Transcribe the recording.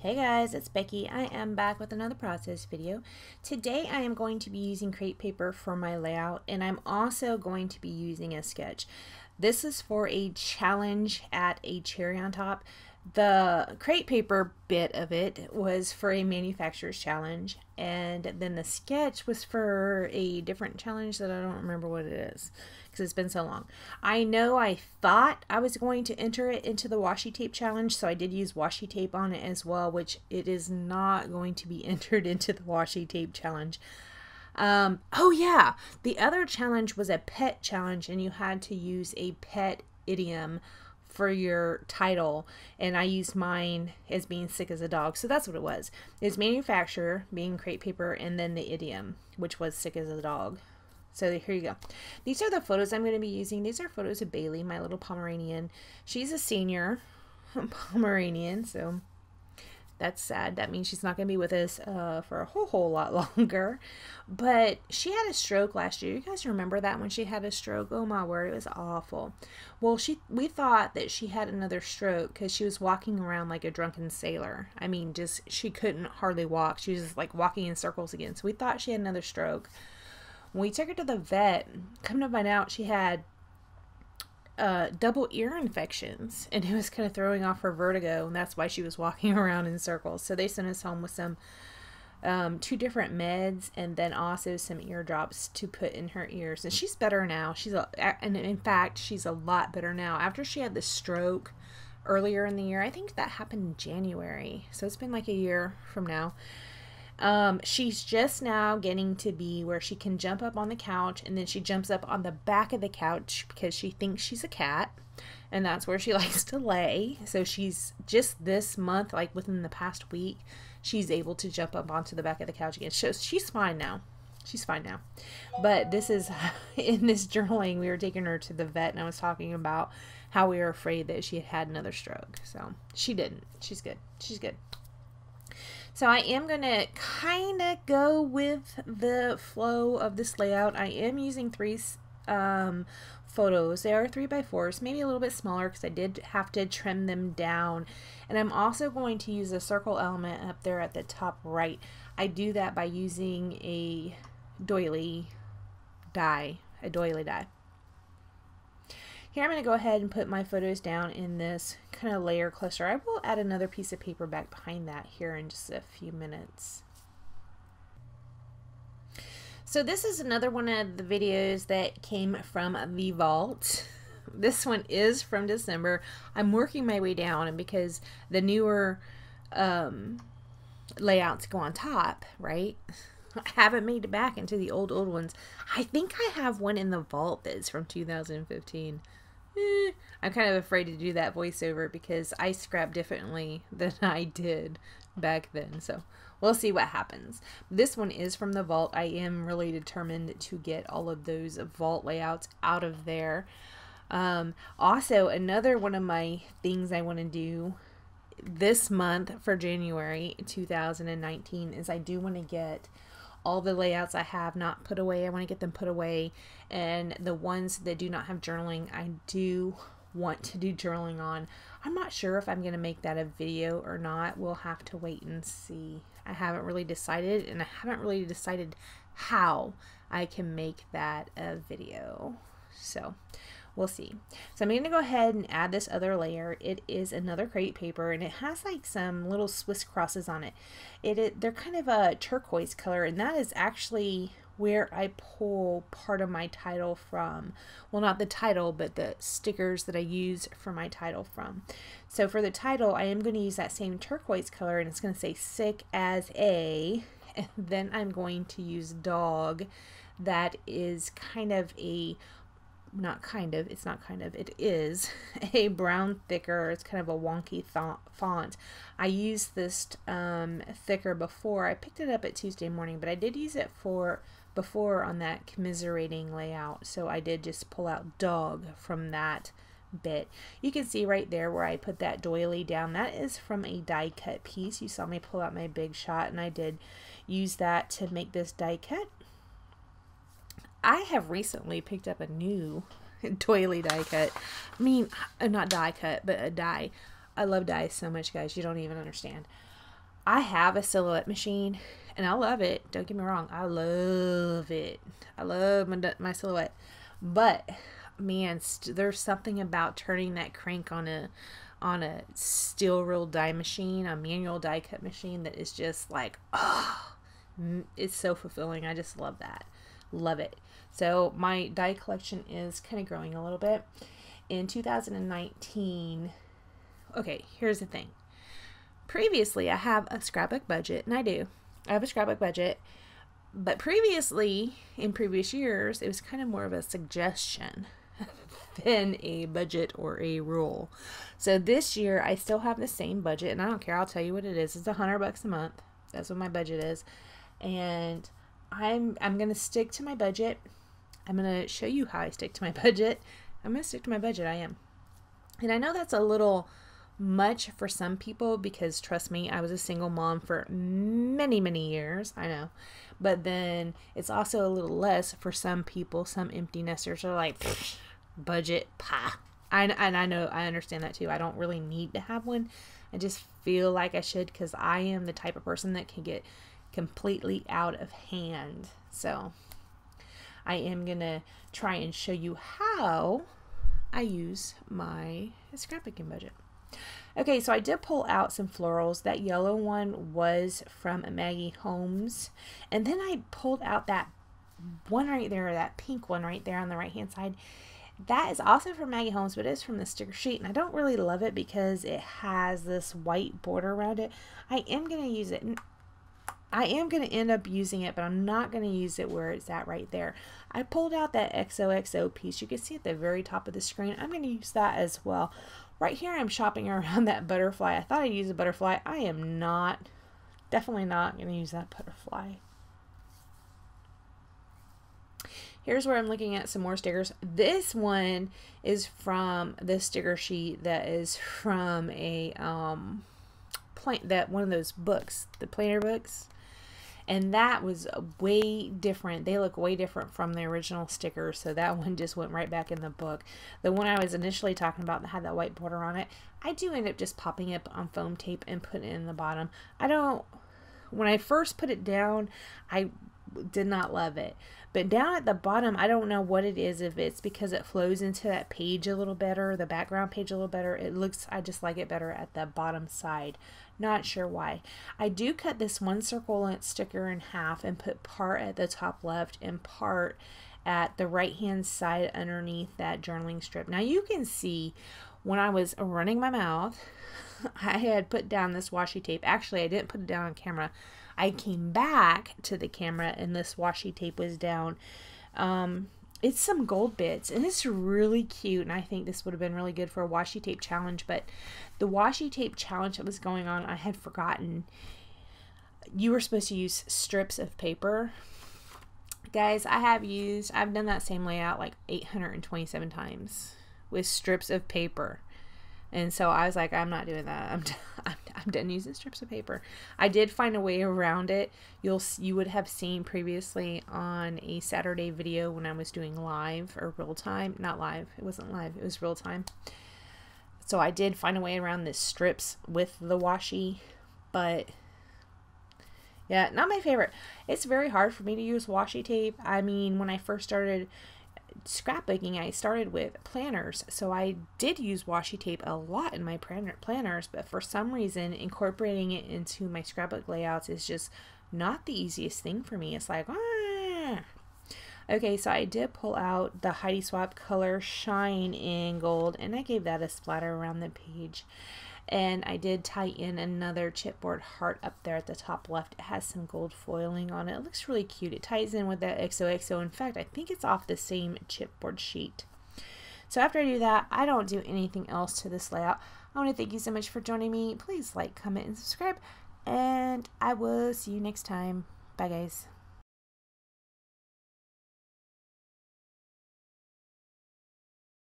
Hey guys, it's Becky. I am back with another process video. Today I am going to be using crepe paper for my layout, and I'm also going to be using a sketch. This is for a challenge at a cherry on top. The crepe paper bit of it was for a manufacturer's challenge, and then the sketch was for a different challenge that I don't remember what it is because it's been so long. I know I thought I was going to enter it into the washi tape challenge, so I did use washi tape on it as well, which it is not going to be entered into the washi tape challenge. Oh yeah, the other challenge was a pet challenge, and you had to use a pet idiom for your title, and I used mine as being sick as a dog. So that's what it was. It was manufacturer being crepe paper, and then the idiom, which was sick as a dog. So here you go. These are the photos I'm going to be using. These are photos of Bailey, my little Pomeranian. She's a senior Pomeranian, so that's sad. That means she's not going to be with us for a whole lot longer. But she had a stroke last year. You guys remember that when she had a stroke? Oh my word, it was awful. Well, we thought that she had another stroke because she was walking around like a drunken sailor. I mean, just she couldn't hardly walk. She was just like walking in circles again. So we thought she had another stroke. When we took her to the vet, come to find out she had double ear infections, and it was kind of throwing off her vertigo, and that's why she was walking around in circles. So they sent us home with some 2 different meds, and then also some eardrops to put in her ears. And she's better now. And in fact, she's a lot better now. After she had the stroke earlier in the year, I think that happened in January, so it's been like a year from now. She's just now getting to be where she can jump up on the couch, and then she jumps up on the back of the couch because she thinks she's a cat, and that's where she likes to lay. So she's just this month, like within the past week, she's able to jump up onto the back of the couch again. So she's fine now. She's fine now. But this is, in this journaling, we were taking her to the vet, and I was talking about how we were afraid that she had another stroke. So she didn't. She's good. She's good. So I am going to kind of go with the flow of this layout. I am using 3 photos. They are 3x4s, maybe a little bit smaller because I did have to trim them down. And I'm also going to use a circle element up there at the top right. I do that by using a doily die. Here I'm going to go ahead and put my photos down in this kind of layer cluster. I will add another piece of paper back behind that here in just a few minutes. So this is another one of the videos that came from the vault. This one is from December. I'm working my way down, and because the newer layouts go on top, right? I haven't made it back into the old ones. I think I have one in the vault that's from 2015. I'm kind of afraid to do that voiceover because I scrap differently than I did back then. So we'll see what happens. This one is from the vault. I am really determined to get all of those vault layouts out of there. Also, another one of my things I want to do this month for January 2019 is I do want to get all the layouts I have not put away. I want to get them put away, and the ones that do not have journaling, I do want to do journaling on. I'm not sure if I'm going to make that a video or not. We'll have to wait and see. I haven't really decided, and I haven't really decided how I can make that a video. So we'll see. So I'm going to go ahead and add this other layer. It is another crepe paper, and it has like some little Swiss crosses on it. They're kind of a turquoise color, and that is actually where I pull part of my title from. Well, not the title, but the stickers that I use for my title from. So for the title, I am going to use that same turquoise color, and it's going to say sick as a, and then I'm going to use dog. That is kind of a it is a brown thicker. It's kind of a wonky font. I used this thicker before. I picked it up at Tuesday morning, but I did use it before on that commiserating layout. So I did just pull out dog from that bit. You can see right there where I put that doily down. That is from a die cut piece. You saw me pull out my big shot, and I did use that to make this die cut. I have recently picked up a new doily die cut. I mean, not die cut, but a die. I love dies so much, guys. You don't even understand. I have a silhouette machine and I love it. Don't get me wrong. I love it. I love my silhouette. But man, there's something about turning that crank on a steel reel die machine, a manual die cut machine, that is just like, oh, it's so fulfilling. I just love that. Love it. So my die collection is kind of growing a little bit. In 2019, okay, here's the thing. Previously, I have a scrapbook budget, and I have a scrapbook budget, but previously, in previous years, it was kind of more of a suggestion than a budget or a rule. So this year, I still have the same budget, and I don't care. I'll tell you what it is. It's $100 a month. That's what my budget is, and I'm going to stick to my budget. I'm going to show you how I stick to my budget. I'm going to stick to my budget. I am, and I know that's a little much for some people, because trust me, I was a single mom for many years. I know, but then it's also a little less for some people. Some empty nesters are like, budget, pah. And I know, I understand that too. I don't really need to have one. I just feel like I should, because I am the type of person that can get completely out of hand. So I am gonna try and show you how I use my scrapbooking budget. Okay, so I did pull out some florals. That yellow one was from Maggie Holmes. And then I pulled out that one right there, that pink one right there on the right hand side. That is also from Maggie Holmes, but it's from the sticker sheet. And I don't really love it because it has this white border around it. I am going to use it. I am going to end up using it, but I'm not going to use it where it's at right there. I pulled out that XOXO piece. You can see at the very top of the screen. I'm going to use that as well. Right here, I'm shopping around that butterfly. I thought I'd use a butterfly. I am not, definitely not going to use that butterfly. Here's where I'm looking at some more stickers. This one is from the sticker sheet that is from a one of those books, the planner books. And that was way different. They look way different from the original stickers, so that one just went right back in the book. The one I was initially talking about that had that white border on it, I do end up just popping it on foam tape and putting it in the bottom. When I first put it down, I did not love it. But down at the bottom, I don't know what it is, if it's because it flows into that page a little better, the background page a little better. I just like it better at the bottom side. Not sure why. I do cut this one circle sticker in half and put part at the top left and part at the right hand side underneath that journaling strip. Now you can see when I was running my mouth, I had put down this washi tape. Actually, I didn't put it down on camera. I came back to the camera and this washi tape was down. It's some gold bits and it's really cute, and I think this would have been really good for a washi tape challenge, but the washi tape challenge that was going on, I had forgotten. You were supposed to use strips of paper. Guys, I've done that same layout like 827 times with strips of paper. And so I was like, I'm not doing that. I'm done using strips of paper. I did find a way around it. You would have seen previously on a Saturday video when I was doing live or real time. Not live. It wasn't live. It was real time. So I did find a way around the strips with the washi, but yeah, not my favorite. It's very hard for me to use washi tape. I mean, when I first started scrapbooking, I started with planners, so I did use washi tape a lot in my planners, but for some reason incorporating it into my scrapbook layouts is just not the easiest thing for me. It's like, ah. Okay, so I did pull out the Heidi Swapp color Shine in Gold, and I gave that a splatter around the page. And I did tie in another chipboard heart up there at the top left. It has some gold foiling on it. It looks really cute. It ties in with that XOXO. In fact, I think it's off the same chipboard sheet. So after I do that, I don't do anything else to this layout. I want to thank you so much for joining me. Please like, comment, and subscribe. And I will see you next time. Bye, guys.